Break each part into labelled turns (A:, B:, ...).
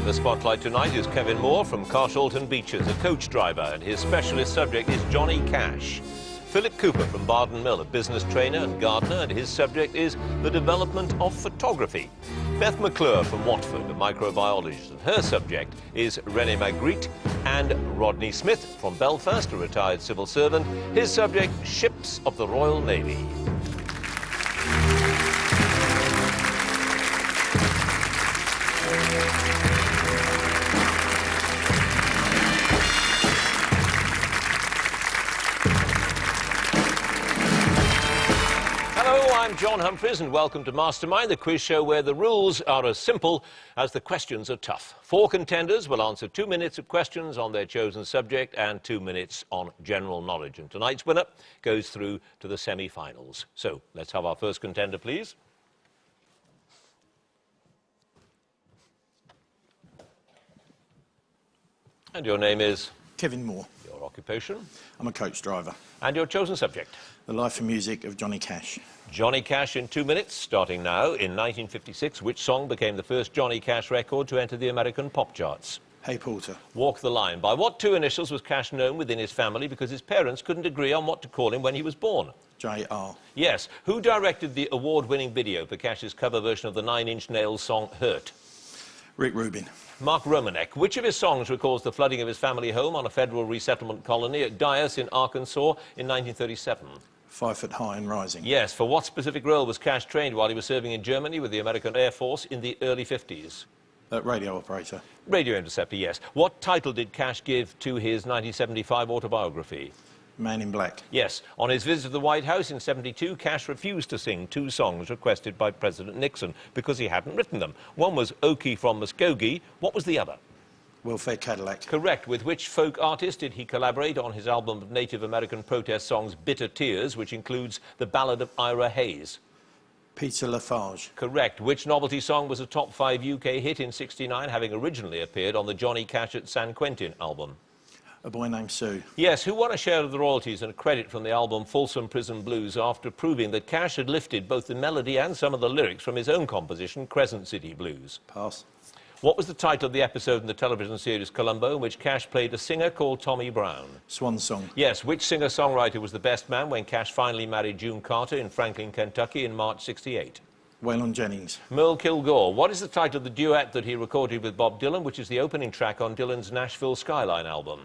A: In the spotlight tonight is Kevin Moore from Carshalton Beaches, a coach driver, and his specialist subject is Johnny Cash. Philip Cooper from Barden Mill, a business trainer and gardener, and his subject is the development of photography. Beth McClure from Watford, a microbiologist, and her subject is René Magritte. And Rodney Smith from Belfast, a retired civil servant, his subject, ships of the Royal Navy. I'm John Humphreys and welcome to Mastermind, the quiz show where the rules are as simple as the questions are tough. 4 contenders will answer 2 minutes of questions on their chosen subject and 2 minutes on general knowledge. And tonight's winner goes through to the semi-finals. So let's have our first contender, please. And your name is?
B: Kevin Moore.
A: Your occupation?
B: I'm a coach driver.
A: And your chosen subject?
B: The life and music of Johnny Cash.
A: Johnny Cash in 2 minutes, starting now. In 1956, which song became the first Johnny Cash record to enter the American pop charts?
B: Hey Porter.
A: Walk the Line. By what 2 initials was Cash known within his family because his parents couldn't agree on what to call him when he was born?
B: J.R.
A: Yes. Who directed the award-winning video for Cash's cover version of the Nine Inch Nails song Hurt?
B: Rick Rubin.
A: Mark Romanek. Which of his songs recalls the flooding of his family home on a federal resettlement colony at Dyess in Arkansas in 1937?
B: 5 Foot High and Rising.
A: Yes. For what specific role was Cash trained while he was serving in Germany with the American Air Force in the early 50s?
B: Radio operator.
A: Radio interceptor, yes. What title did Cash give to his 1975 autobiography?
B: Man in Black.
A: Yes. On his visit to the White House in '72, Cash refused to sing 2 songs requested by President Nixon because he hadn't written them. One was Okie from Muskogee. What was the other?
B: Welfare Cadillac.
A: Correct. With which folk artist did he collaborate on his album of Native American protest songs Bitter Tears, which includes the Ballad of Ira Hayes?
B: Peter Lafarge.
A: Correct. Which novelty song was a top 5 UK hit in '69, having originally appeared on the Johnny Cash at San Quentin album?
B: A Boy Named Sue.
A: Yes. Who won a share of the royalties and a credit from the album Folsom Prison Blues after proving that Cash had lifted both the melody and some of the lyrics from his own composition, Crescent City Blues?
B: Pass.
A: What was the title of the episode in the television series Columbo in which Cash played a singer called Tommy Brown?
B: Swan Song.
A: Yes. Which singer-songwriter was the best man when Cash finally married June Carter in Franklin, Kentucky in March '68?
B: Waylon Jennings.
A: Merle Kilgore. What is the title of the duet that he recorded with Bob Dylan, which is the opening track on Dylan's Nashville Skyline album?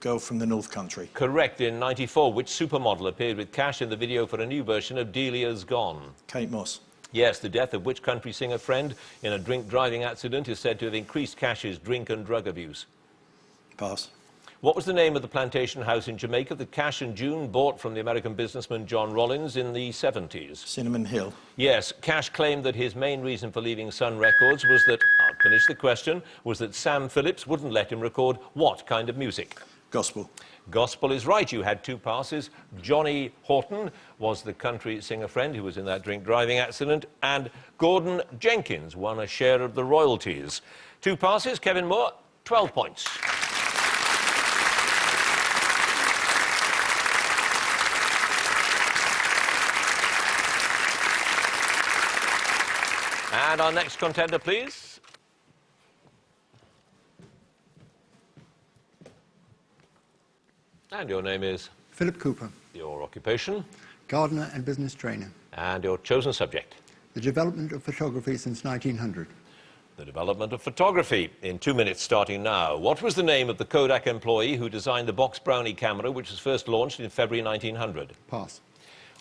B: Girl from the North Country.
A: Correct. In '94, which supermodel appeared with Cash in the video for a new version of Delia's Gone?
B: Kate Moss.
A: Yes. The death of which country singer friend in a drink-driving accident is said to have increased Cash's drink and drug abuse?
B: Pass.
A: What was the name of the plantation house in Jamaica that Cash and June bought from the American businessman John Rollins in the '70s?
B: Cinnamon Hill.
A: Yes. Cash claimed that his main reason for leaving Sun Records was that, I'll finish the question, was that Sam Phillips wouldn't let him record what kind of music?
B: Gospel.
A: Gospel is right. You had 2 passes. Johnny Horton was the country singer friend who was in that drink-driving accident, and Gordon Jenkins won a share of the royalties. 2 passes. Kevin Moore, 12 points. And our next contender, please. And your name is?
C: Philip Cooper.
A: Your occupation?
C: Gardener and business trainer.
A: And your chosen subject?
C: The development of photography since 1900.
A: The development of photography. In 2 minutes, starting now. What was the name of the Kodak employee who designed the Box Brownie camera, which was first launched in February 1900?
C: Pass.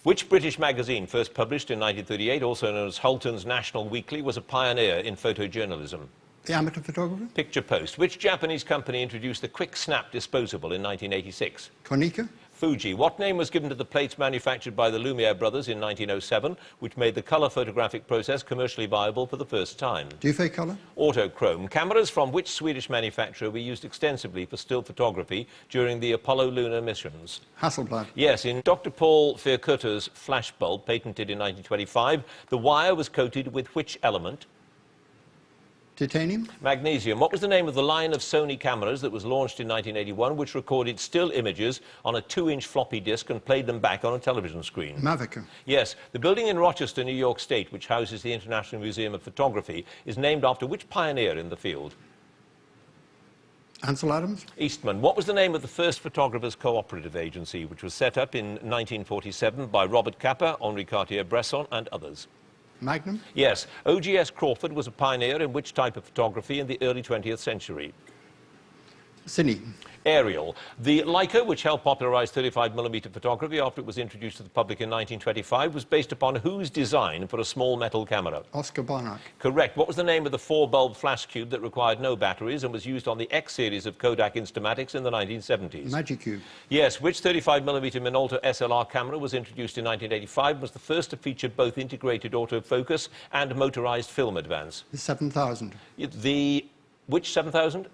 A: Which British magazine, first published in 1938, also known as Hulton's National Weekly, was a pioneer in photojournalism?
C: The amateur photographer.
A: Picture Post. Which Japanese company introduced the Quick Snap disposable in 1986?
C: Konica.
A: Fuji. What name was given to the plates manufactured by the Lumiere brothers in 1907, which made the colour photographic process commercially viable for the first time?
C: Dufay Colour.
A: Autochrome. Cameras from which Swedish manufacturer were used extensively for still photography during the Apollo lunar missions?
C: Hasselblad.
A: Yes, in Dr. Paul Verkutter's flash bulb, patented in 1925, the wire was coated with which element?
C: Titanium.
A: Magnesium. What was the name of the line of Sony cameras that was launched in 1981, which recorded still images on a 2-inch floppy disk and played them back on a television screen?
C: Mavica.
A: Yes. The building in Rochester, New York State, which houses the International Museum of Photography, is named after which pioneer in the field?
C: Ansel Adams.
A: Eastman. What was the name of the first photographers' cooperative agency, which was set up in 1947 by Robert Capa, Henri Cartier-Bresson and others?
C: Magnum.
A: Yes. O.G.S. Crawford was a pioneer in which type of photography in the early 20th century?
C: Cine.
A: Aerial. The Leica, which helped popularize 35mm photography after it was introduced to the public in 1925, was based upon whose design for a small metal camera?
C: Oscar Barnack.
A: Correct. What was the name of the four-bulb flash cube that required no batteries and was used on the X series of Kodak Instamatics in the 1970s?
C: Magicube.
A: Yes. Which 35mm Minolta SLR camera was introduced in 1985 was the first to feature both integrated autofocus and motorized film advance?
C: The 7000.
A: Which 7000?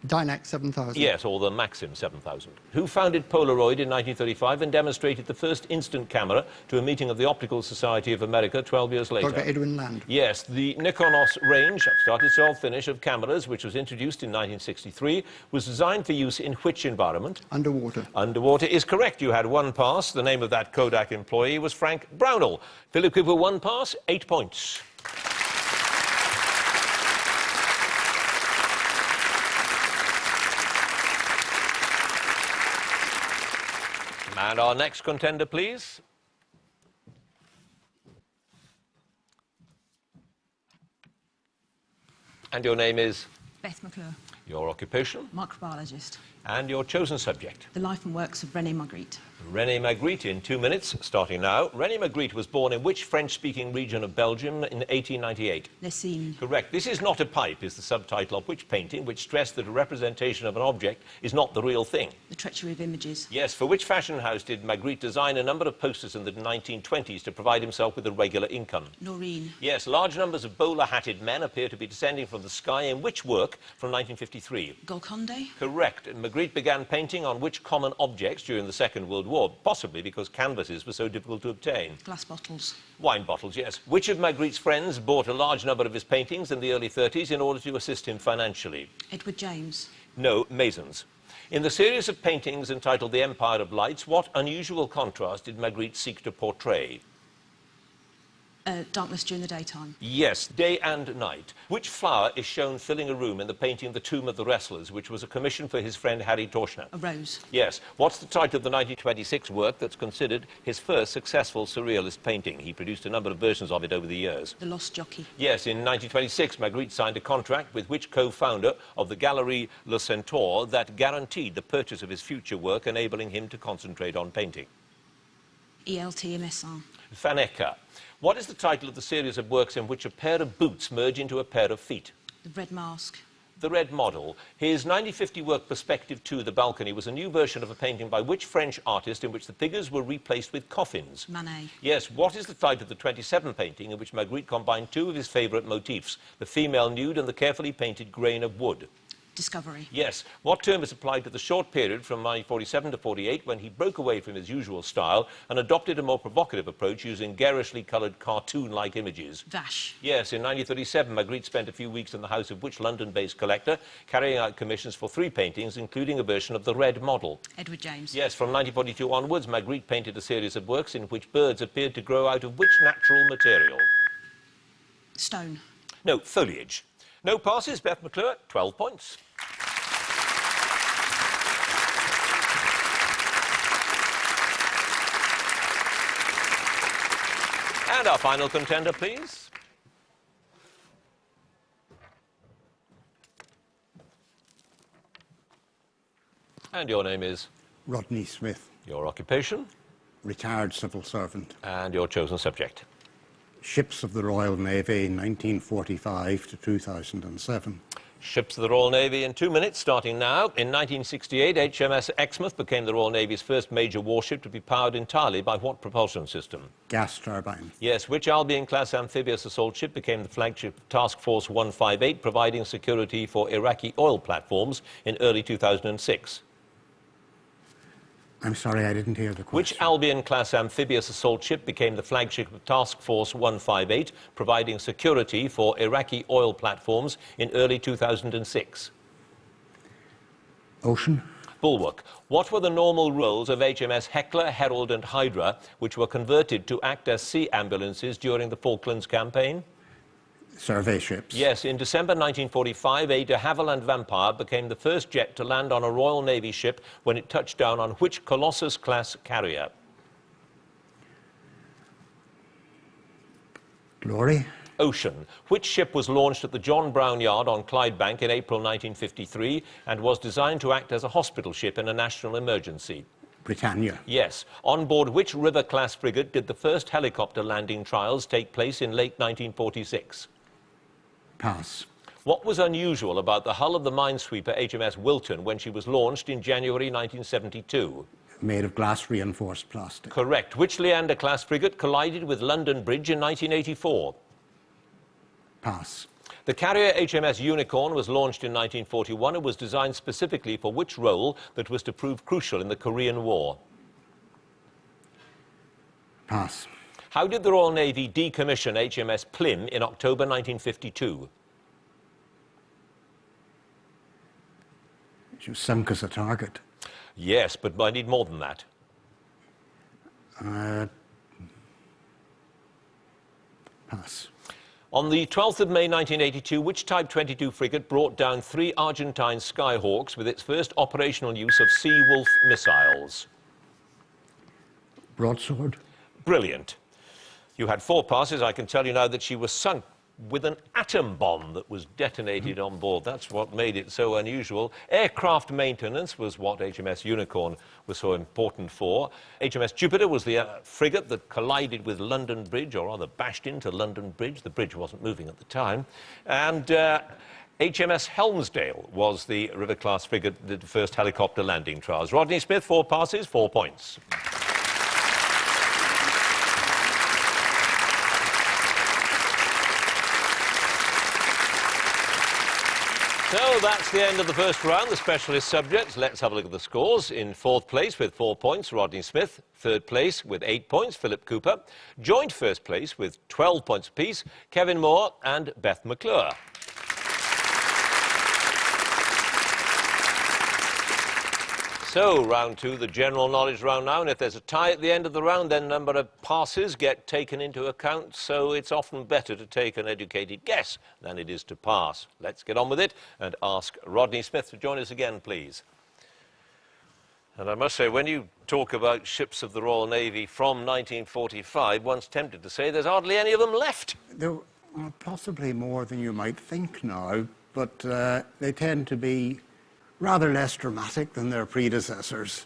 C: Dynax 7000.
A: Yes, or the Maxim 7000. Who founded Polaroid in 1935 and demonstrated the first instant camera to a meeting of the Optical Society of America 12 years later?
C: Dr. Edwin Land.
A: Yes, the Nikonos range, started self-finish of cameras, which was introduced in 1963, was designed for use in which environment?
C: Underwater.
A: Underwater is correct. You had one pass. The name of that Kodak employee was Frank Brownell. Philip Cooper, one pass, 8 points. And our next contender, please. And your name is?
D: Beth McClure,
A: Your occupation?
D: microbiologist.
A: And your chosen subject?
D: The life and works of René Magritte.
A: René Magritte in 2 minutes, starting now. René Magritte was born in which French-speaking region of Belgium in 1898?
D: Lessine.
A: Correct. This is not a pipe is the subtitle of which painting, which stressed that a representation of an object is not the real thing?
D: The treachery of images.
A: Yes. For which fashion house did Magritte design a number of posters in the 1920s to provide himself with a regular income?
D: Noreen.
A: Yes. Large numbers of bowler-hatted men appear to be descending from the sky in which work from 1953?
D: Golconde.
A: Correct. Magritte began painting on which common objects during the Second World War, possibly because canvases were so difficult to obtain?
D: Glass bottles.
A: Wine bottles, yes. Which of Magritte's friends bought a large number of his paintings in the early 30s in order to assist him financially?
D: Edward James.
A: No, Masons. In the series of paintings entitled The Empire of Lights, what unusual contrast did Magritte seek to portray?
D: Darkness during the daytime.
A: Yes, day and night. Which flower is shown filling a room in the painting The Tomb of the Wrestlers, which was a commission for his friend Harry Torschner?
D: A rose.
A: Yes. What's the title of the 1926 work that's considered his first successful surrealist painting? He produced a number of versions of it over the years.
D: The Lost Jockey.
A: Yes, in 1926, Magritte signed a contract with which co-founder of the Galerie Le Centaure that guaranteed the purchase of his future work, enabling him to concentrate on painting?
D: ELTMSR.
A: Faneca. What is the title of the series of works in which a pair of boots merge into a pair of feet?
D: The Red Mask.
A: The Red Model. His 1950 work Perspective 2, The Balcony, was a new version of a painting by which French artist in which the figures were replaced with coffins?
D: Manet.
A: Yes. What is the type of the 27 painting in which Magritte combined two of his favourite motifs, the female nude and the carefully painted grain of wood?
D: Discovery.
A: Yes. What term is applied to the short period from 1947 to 48 when he broke away from his usual style and adopted a more provocative approach using garishly coloured cartoon-like images?
D: Vache.
A: Yes. In 1937, Magritte spent a few weeks in the house of which London-based collector, carrying out commissions for 3 paintings, including a version of the Red Model?
D: Edward James.
A: Yes. From 1942 onwards, Magritte painted a series of works in which birds appeared to grow out of which natural material?
D: Stone.
A: No, foliage. No passes. Beth McClure, 12 points. And our final contender, please. And your name is?
E: Rodney Smith,
A: Your occupation?
E: retired civil servant.
A: And your chosen subject?
E: Ships of the Royal Navy, 1945 to 2007.
A: Ships of the Royal Navy in 2 minutes, starting now. In 1968, HMS Exmouth became the Royal Navy's first major warship to be powered entirely by what propulsion system?
E: Gas turbine.
A: Yes. Which Albion-class amphibious assault ship became the flagship of Task Force 158, providing security for Iraqi oil platforms in early 2006?
E: I'm sorry, I didn't hear the question.
A: Which Albion-class amphibious assault ship became the flagship of Task Force 158, providing security for Iraqi oil platforms in early 2006?
E: Ocean.
A: Bulwark. What were the normal roles of HMS Hecla, Herald and Hydra, which were converted to act as sea ambulances during the Falklands campaign?
E: Survey ships.
A: Yes, in December 1945, a de Havilland Vampire became the first jet to land on a Royal Navy ship when it touched down on which Colossus-class carrier?
E: Glory.
A: Ocean. Which ship was launched at the John Brown Yard on Clydebank in April 1953 and was designed to act as a hospital ship in a national emergency?
E: Britannia.
A: Yes. On board which River-class frigate did the first helicopter landing trials take place in late 1946?
E: Pass.
A: What was unusual about the hull of the minesweeper HMS Wilton when she was launched in January 1972?
E: Made of glass reinforced plastic.
A: Correct. Which Leander-class frigate collided with London Bridge in 1984?
E: Pass.
A: The carrier HMS Unicorn was launched in 1941 and was designed specifically for which role that was to prove crucial in the Korean War?
E: Pass.
A: How did the Royal Navy decommission HMS Plym in October 1952?
E: She was sunk as a target.
A: Yes, but I need more than that.
E: Pass.
A: On the 12th of May 1982, which Type 22 frigate brought down 3 Argentine Skyhawks with its first operational use of Sea-Wolf missiles?
E: Broadsword.
A: Brilliant. You had 4 passes. I can tell you now that she was sunk with an atom bomb that was detonated on board. That's what made it so unusual. Aircraft maintenance was what HMS Unicorn was so important for. HMS Jupiter was the frigate that collided with London Bridge, or rather bashed into London Bridge. The bridge wasn't moving at the time. And HMS Helmsdale was the River-class frigate that did the first helicopter landing trials. Rodney Smith, 4 passes, 4 points. So that's the end of the first round, the specialist subjects. Let's have a look at the scores. In 4th place with 4 points, Rodney Smith. 3rd place with 8 points, Philip Cooper. Joint 1st place with 12 points apiece, Kevin Moore and Beth McClure. So, round 2, the general knowledge round now, and if there's a tie at the end of the round, then number of passes get taken into account, so it's often better to take an educated guess than it is to pass. Let's get on with it and ask Rodney Smith to join us again, please. And I must say, when you talk about ships of the Royal Navy from 1945, one's tempted to say there's hardly any of them left.
E: There are possibly more than you might think now, but they tend to be rather less dramatic than their predecessors,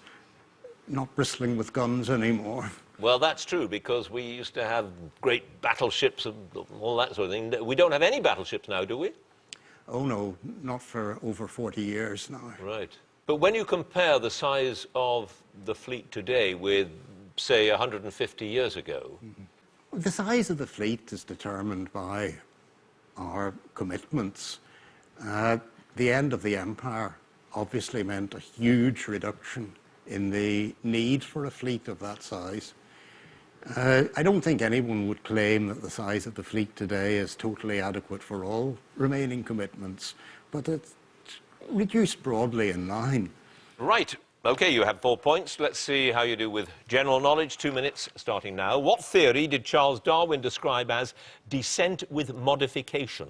E: not bristling with guns anymore.
A: Well, that's true, because we used to have great battleships and all that sort of thing. We don't have any battleships now, do we?
E: Oh no, not for over 40 years now.
A: Right. But when you compare the size of the fleet today with, say, 150 years ago...
E: The size of the fleet is determined by our commitments. The end of the empire obviously meant a huge reduction in the need for a fleet of that size. I don't think anyone would claim that the size of the fleet today is totally adequate for all remaining commitments, but it's reduced broadly in line.
A: Right. OK, you have 4 points. Let's see how you do with general knowledge. 2 minutes starting now. What theory did Charles Darwin describe as descent with modification?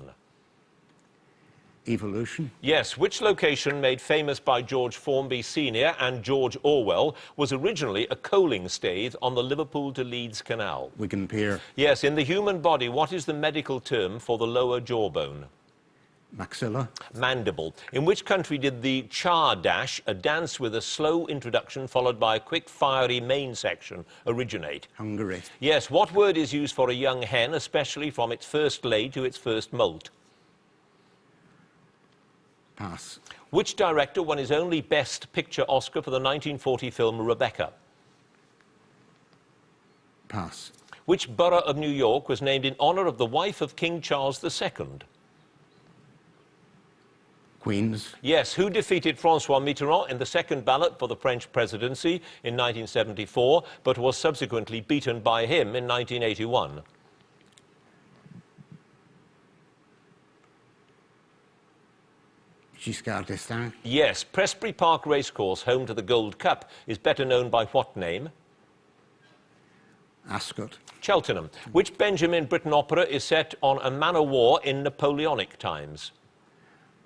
E: Evolution.
A: Yes. Which location, made famous by George Formby Sr. and George Orwell, was originally a coaling stave on the Liverpool to Leeds Canal?
E: Wigan Pier.
A: Yes. In the human body, what is the medical term for the lower jawbone?
E: Maxilla.
A: Mandible. In which country did the Char Dash, a dance with a slow introduction followed by a quick, fiery main section, originate?
E: Hungary.
A: Yes. What word is used for a young hen, especially from its first lay to its first moult?
E: Pass.
A: Which director won his only Best Picture Oscar for the 1940 film Rebecca?
E: Pass.
A: Which borough of New York was named in honour of the wife of King Charles II?
E: Queens.
A: Yes. Who defeated Francois Mitterrand in the second ballot for the French presidency in 1974, but was subsequently beaten by him in 1981?
E: Giscard d'Estaing.
A: Yes. Prestbury Park Racecourse, home to the Gold Cup, is better known by what name?
E: Ascot.
A: Cheltenham. Which Benjamin Britten opera is set on a man o' war in Napoleonic times?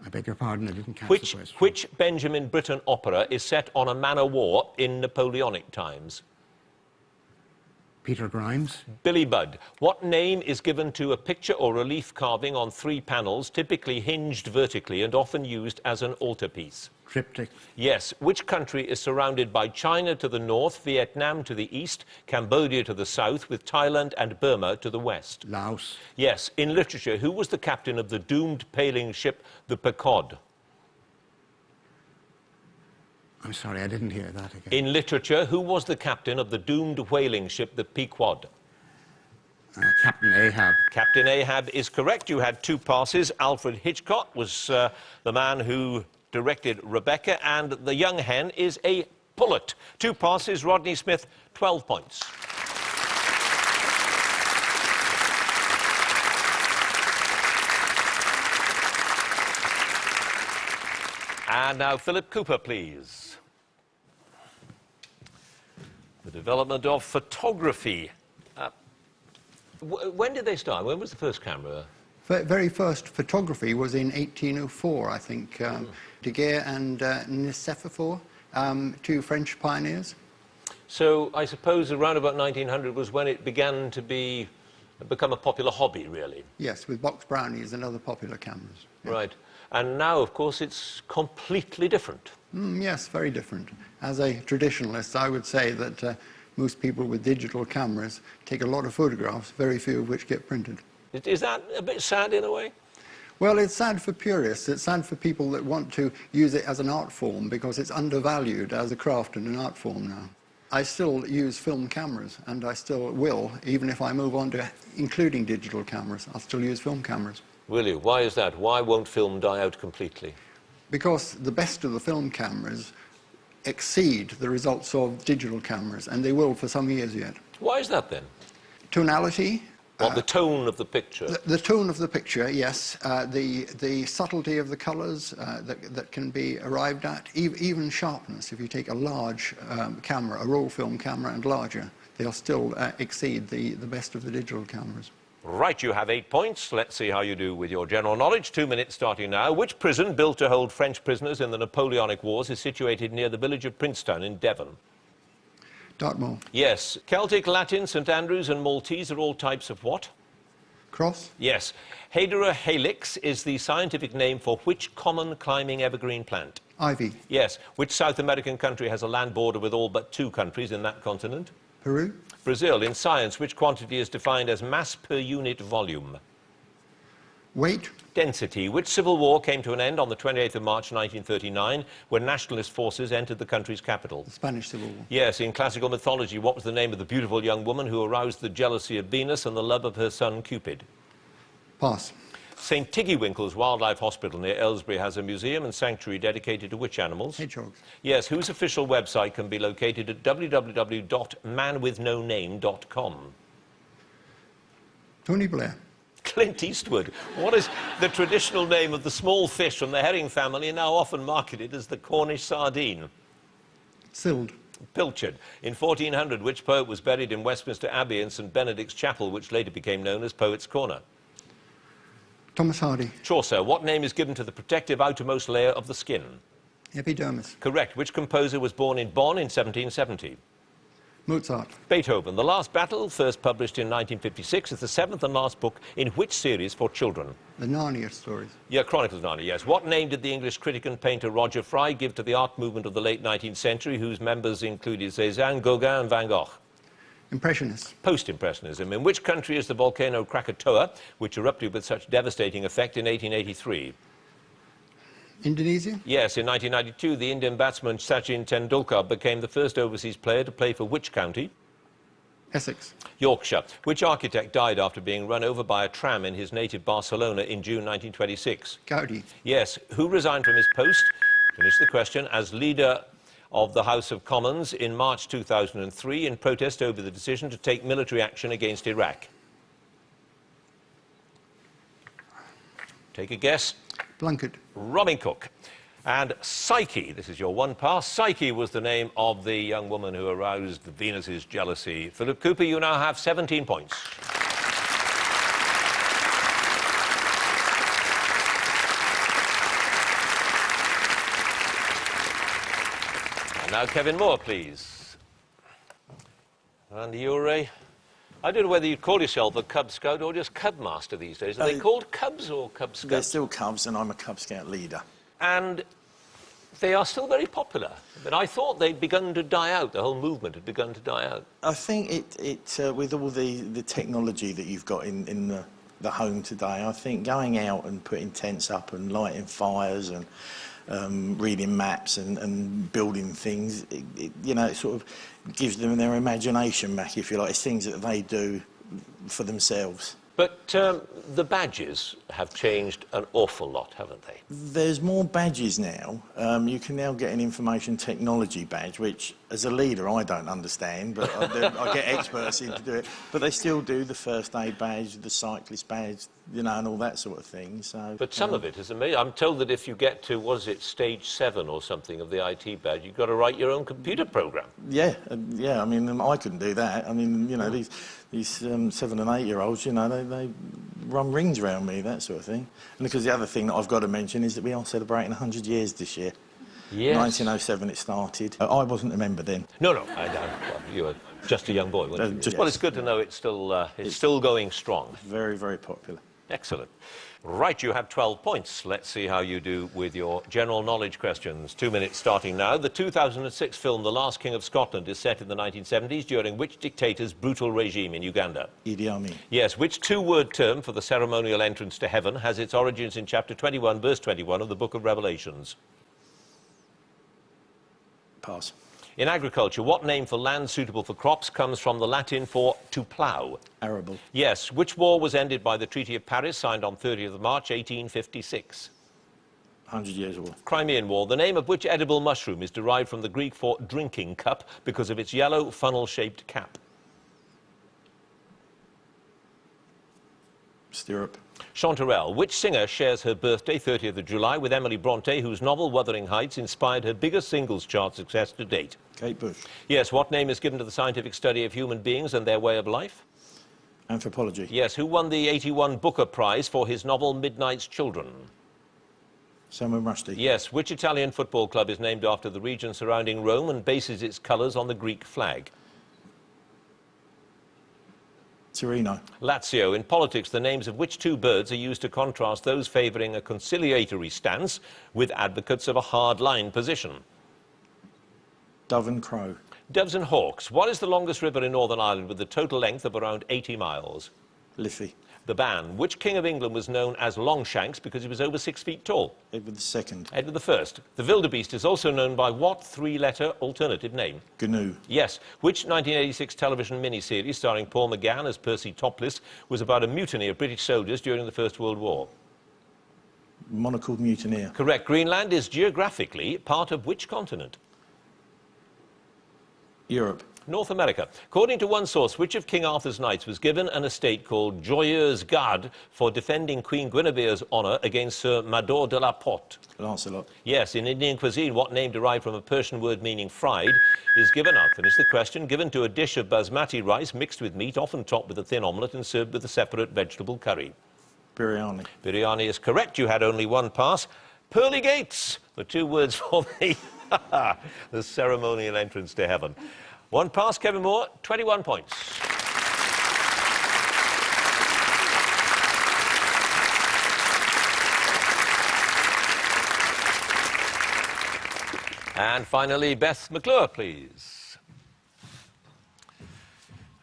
E: I beg your pardon, I didn't catch the question.
A: Which Benjamin Britten opera is set on a man o' war in Napoleonic times?
E: Peter Grimes.
A: Billy Budd. What name is given to a picture or relief carving on 3 panels, typically hinged vertically and often used as an altarpiece?
E: Triptych.
A: Yes. Which country is surrounded by China to the north, Vietnam to the east, Cambodia to the south, with Thailand and Burma to the west?
E: Laos.
A: Yes. In literature, who was the captain of the doomed whaling ship, the Pequod?
E: I'm sorry, I didn't hear that again.
A: In literature, who was the captain of the doomed whaling ship, the Pequod?
E: Captain Ahab.
A: Captain Ahab is correct. You had 2 passes. Alfred Hitchcock was the man who directed Rebecca, and the young hen is a pullet. 2 passes. Rodney Smith, 12 points. And now Philip Cooper, please. The development of photography. When did they start? When was the first camera?
C: Very first photography was in 1804, I think. Daguerre and Nicéphore, 2 French pioneers.
A: So I suppose around about 1900 was when it began to become a popular hobby, really.
C: Yes, with box brownies and other popular cameras. Yes.
A: Right. And now, of course, it's completely different.
C: Yes, very different. As a traditionalist, I would say that most people with digital cameras take a lot of photographs, very few of which get printed.
A: Is that a bit sad in a way?
C: Well, it's sad for purists. It's sad for people that want to use it as an art form because it's undervalued as a craft and an art form now. I still use film cameras, and I still will, even if I move on to including digital cameras. I'll still use film cameras.
A: Will you? Why is that? Why won't film die out completely?
C: Because the best of the film cameras exceed the results of digital cameras, and they will for some years yet.
A: Why is that then?
C: Tonality.
A: Well, the tone of the picture.
C: The tone of the picture, yes. The subtlety of the colours that can be arrived at, even sharpness. If you take a large camera, a roll film camera and larger, they'll still exceed the best of the digital cameras.
A: Right, you have 8 points. Let's see how you do with your general knowledge. 2 minutes starting now. Which prison, built to hold French prisoners in the Napoleonic Wars, is situated near the village of Princetown in Devon?
C: Dartmoor.
A: Yes. Celtic, Latin, St Andrews and Maltese are all types of what?
C: Cross.
A: Yes. Hedera helix is the scientific name for which common climbing evergreen plant?
C: Ivy.
A: Yes. Which South American country has a land border with all but 2 countries in that continent?
C: Peru.
A: Brazil. In science, which quantity is defined as mass per unit volume?
C: Weight.
A: Density. Which civil war came to an end on the 28th of March 1939 when nationalist forces entered the country's capital?
C: The Spanish Civil War.
A: Yes. In classical mythology, what was the name of the beautiful young woman who aroused the jealousy of Venus and the love of her son Cupid?
C: Pass.
A: St Tiggywinkle's Wildlife Hospital near Aylesbury has a museum and sanctuary dedicated to which animals?
C: Hedgehogs.
A: Yes. Whose official website can be located at www.manwithnoname.com?
C: Tony Blair.
A: Clint Eastwood. What is the traditional name of the small fish from the herring family, now often marketed as the Cornish sardine?
C: Sild.
A: Pilchard. In 1400, which poet was buried in Westminster Abbey in St Benedict's Chapel, which later became known as Poets' Corner?
C: Thomas Hardy.
A: Chaucer. What name is given to the protective outermost layer of the skin?
C: Epidermis.
A: Correct. Which composer was born in Bonn in 1770?
C: Mozart.
A: Beethoven. The Last Battle, first published in 1956, is the 7th and last book in which series for children?
C: The Narnia stories.
A: Yeah, Chronicles of Narnia, yes. What name did the English critic and painter Roger Fry give to the art movement of the late 19th century, whose members included Cézanne, Gauguin and Van Gogh?
C: Impressionists.
A: Post-Impressionism. In which country is the volcano Krakatoa, which erupted with such devastating effect in 1883?
C: Indonesia.
A: Yes, in 1992, the Indian batsman Sachin Tendulkar became the first overseas player to play for which county?
C: Essex.
A: Yorkshire. Which architect died after being run over by a tram in his native Barcelona in June 1926?
C: Gaudi.
A: Yes. Who resigned from his post, finish the question, as leader of the House of Commons in March 2003 in protest over the decision to take military action against Iraq? Take a guess.
C: Blunkett.
A: Robin Cook. And Psyche, this is your one pass. Psyche was the name of the young woman who aroused Venus's jealousy. Philip Cooper, you now have 17 points. And now Kevin Moore, please. And you're I don't know whether you'd call yourself a Cub Scout or just Cub Master these days. Are they called Cubs or Cub Scouts?
B: They're still Cubs, and I'm a Cub Scout leader.
A: And they are still very popular. But I thought they'd begun to die out. The whole movement had begun to die out.
B: I think with all the technology that you've got in the home today, I think going out and putting tents up and lighting fires and reading maps and building things, it sort of gives them their imagination back, if you like. It's things that they do for themselves.
A: But the badges have changed an awful lot, haven't they?
B: There's more badges now. You can now get an information technology badge, which, as a leader, I don't understand, but I get experts in to do it. But they still do the first aid badge, the cyclist badge, and all that sort of thing. So,
A: but some of it is amazing. I'm told that if you get to, was it stage 7 or something of the IT badge, you've got to write your own computer program.
B: Yeah. I mean, I couldn't do that. I mean, these 7 and 8 year olds, they run rings around me, that sort of thing. And because the other thing that I've got to mention is that we are celebrating 100 years this year.
A: Yes.
B: 1907 it started. I wasn't a member then.
A: No, well, you were just a young boy, weren't you? Well, it's good to know it's still going strong.
B: Very, very popular.
A: Excellent. Right, you have 12 points. Let's see how you do with your general knowledge questions. 2 minutes starting now. The 2006 film The Last King of Scotland is set in the 1970s, during which dictator's brutal regime in Uganda?
B: Idi Amin.
A: Yes, which two-word term for the ceremonial entrance to heaven has its origins in chapter 21, verse 21 of the book of Revelations?
B: Pass.
A: In agriculture, what name for land suitable for crops comes from the Latin for to plough?
B: Arable.
A: Yes. Which war was ended by the Treaty of Paris, signed on 30th of March, 1856?
B: 100 Years' War.
A: Crimean War. The name of which edible mushroom is derived from the Greek for drinking cup because of its yellow funnel-shaped cap?
B: Stirrup.
A: Chanterelle. Which singer shares her birthday, 30th of July, with Emily Bronte, whose novel Wuthering Heights inspired her biggest singles chart success to date?
B: Kate Bush.
A: Yes. What name is given to the scientific study of human beings and their way of life?
B: Anthropology.
A: Yes. Who won the 81 Booker Prize for his novel Midnight's Children?
B: Salman Rushdie.
A: Yes. Which Italian football club is named after the region surrounding Rome and bases its colours on the Greek flag?
B: Torino.
A: Lazio. In politics, the names of which two birds are used to contrast those favouring a conciliatory stance with advocates of a hard-line position?
B: Dove and Crow.
A: Doves and hawks. What is the longest river in Northern Ireland with a total length of around 80 miles?
B: Liffey.
A: The Bann. Which King of England was known as Longshanks because he was over 6 feet tall?
B: Edward II.
A: Edward I. The wildebeest is also known by what three-letter alternative name?
B: GNU.
A: Yes. Which 1986 television miniseries starring Paul McGann as Percy Topless was about a mutiny of British soldiers during the First World War?
B: Monocled Mutineer.
A: Correct. Greenland is geographically part of which continent?
B: Europe.
A: North America. According to one source, which of King Arthur's knights was given an estate called Joyeuse Garde for defending Queen Guinevere's honour against Sir Mador de la Porte?
B: Lancelot.
A: Yes. In Indian cuisine, what name derived from a Persian word meaning fried is given? I'll finish the question. Given to a dish of basmati rice mixed with meat, often topped with a thin omelette and served with a separate vegetable curry?
B: Biryani.
A: Biryani is correct. You had only one pass. Pearly gates, the two words for the ceremonial entrance to heaven. One pass, Kevin Moore, 21 points. And finally, Beth McClure, please.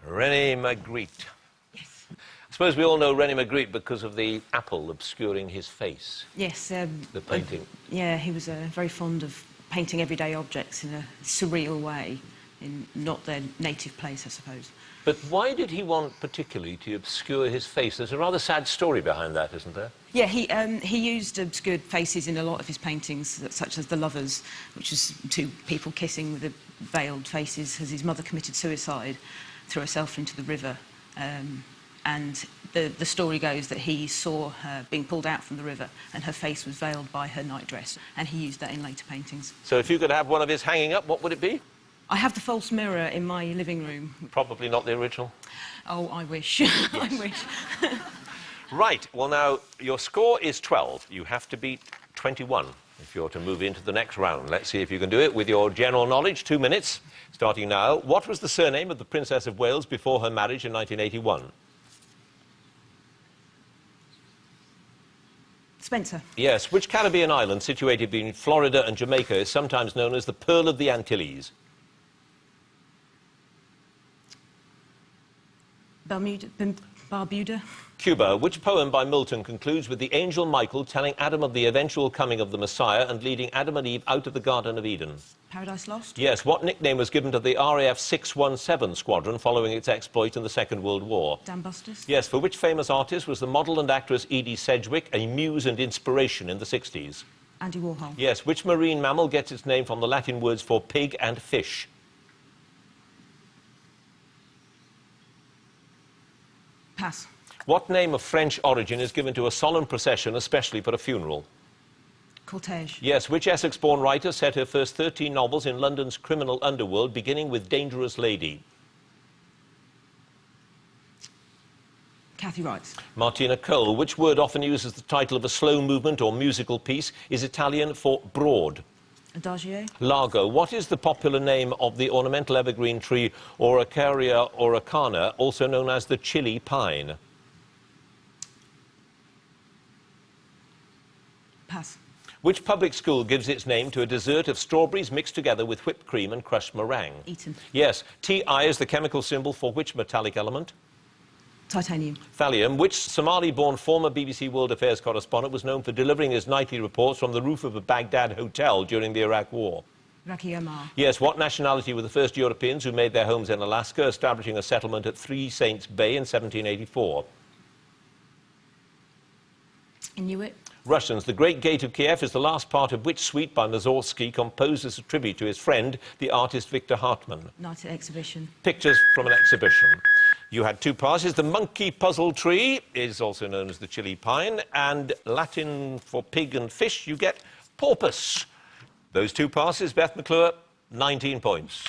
A: René Magritte.
D: Yes.
A: I suppose we all know René Magritte because of the apple obscuring his face,
D: Yes.
A: the painting.
D: Yeah, he was very fond of painting everyday objects in a surreal way, in not their native place, I suppose.
A: But why did he want particularly to obscure his face? There's a rather sad story behind that, isn't there?
D: Yeah, he used obscured faces in a lot of his paintings, such as The Lovers, which was two people kissing with veiled faces as his mother committed suicide, threw herself into the river. and the story goes that he saw her being pulled out from the river and her face was veiled by her nightdress, and he used that in later paintings.
A: So if you could have one of his hanging up, what would it be?
D: I have the false mirror in my living room.
A: Probably not the original.
D: Oh, I wish. I wish.
A: Right, well now, your score is 12. You have to beat 21 if you're to move into the next round. Let's see if you can do it with your general knowledge. 2 minutes, starting now. What was the surname of the Princess of Wales before her marriage in 1981?
D: Spencer.
A: Yes, which Caribbean island situated between Florida and Jamaica is sometimes known as the Pearl of the Antilles?
D: Barbuda.
A: Cuba. Which poem by Milton concludes with the angel Michael telling Adam of the eventual coming of the Messiah and leading Adam and Eve out of the Garden of Eden?
D: Paradise Lost.
A: Yes. What nickname was given to the RAF 617 squadron following its exploit in the Second World War?
D: Dambusters.
A: Yes. For which famous artist was the model and actress Edie Sedgwick a muse and inspiration in the 60s?
D: Andy Warhol.
A: Yes. Which marine mammal gets its name from the Latin words for pig and fish?
D: Pass.
A: What name of French origin is given to a solemn procession, especially for a funeral?
D: Cortege.
A: Yes. Which Essex-born writer set her first 13 novels in London's criminal underworld, beginning with Dangerous Lady?
D: Kathy Wright.
A: Martina Cole. Which word often used as the title of a slow movement or musical piece is Italian for broad?
D: Adagio.
A: Largo. What is the popular name of the ornamental evergreen tree Araucaria auricana, also known as the Chili pine?
D: Pass.
A: Which public school gives its name to a dessert of strawberries mixed together with whipped cream and crushed meringue?
D: Eton.
A: Yes. Ti is the chemical symbol for which metallic element?
D: Titanium.
A: Thallium. Which Somali-born former BBC World Affairs correspondent was known for delivering his nightly reports from the roof of a Baghdad hotel during the Iraq War?
D: Raki Omar.
A: Yes. What nationality were the first Europeans who made their homes in Alaska, establishing a settlement at Three Saints Bay in 1784?
D: Inuit.
A: Russians. The Great Gate of Kiev is the last part of which suite by Mussorgsky, composed as a tribute to his friend, the artist Victor Hartmann?
D: Night at Exhibition.
A: Pictures from an exhibition. You had 2 passes. The monkey puzzle tree is also known as the chili pine, and Latin for pig and fish, you get porpoise. Those 2 passes, Beth McClure, 19 points.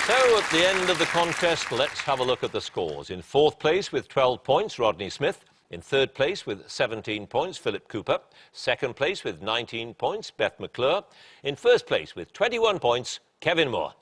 A: So, at the end of the contest, let's have a look at the scores. In 4th place with 12 points, Rodney Smith. In 3rd place with 17 points, Philip Cooper. 2nd place with 19 points, Beth McClure. In 1st place with 21 points, Kevin Moore.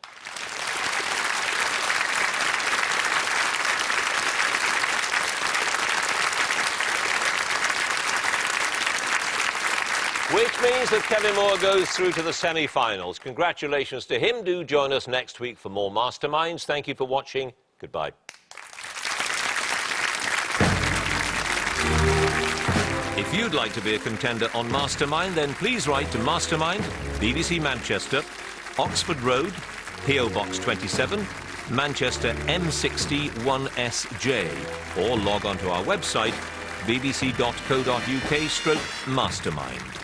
A: Which means that Kevin Moore goes through to the semi-finals. Congratulations to him. Do join us next week for more Masterminds. Thank you for watching. Goodbye. If you'd like to be a contender on Mastermind, then please write to Mastermind, BBC Manchester, Oxford Road, PO Box 27, Manchester M60 1SJ, or log on to our website bbc.co.uk/mastermind.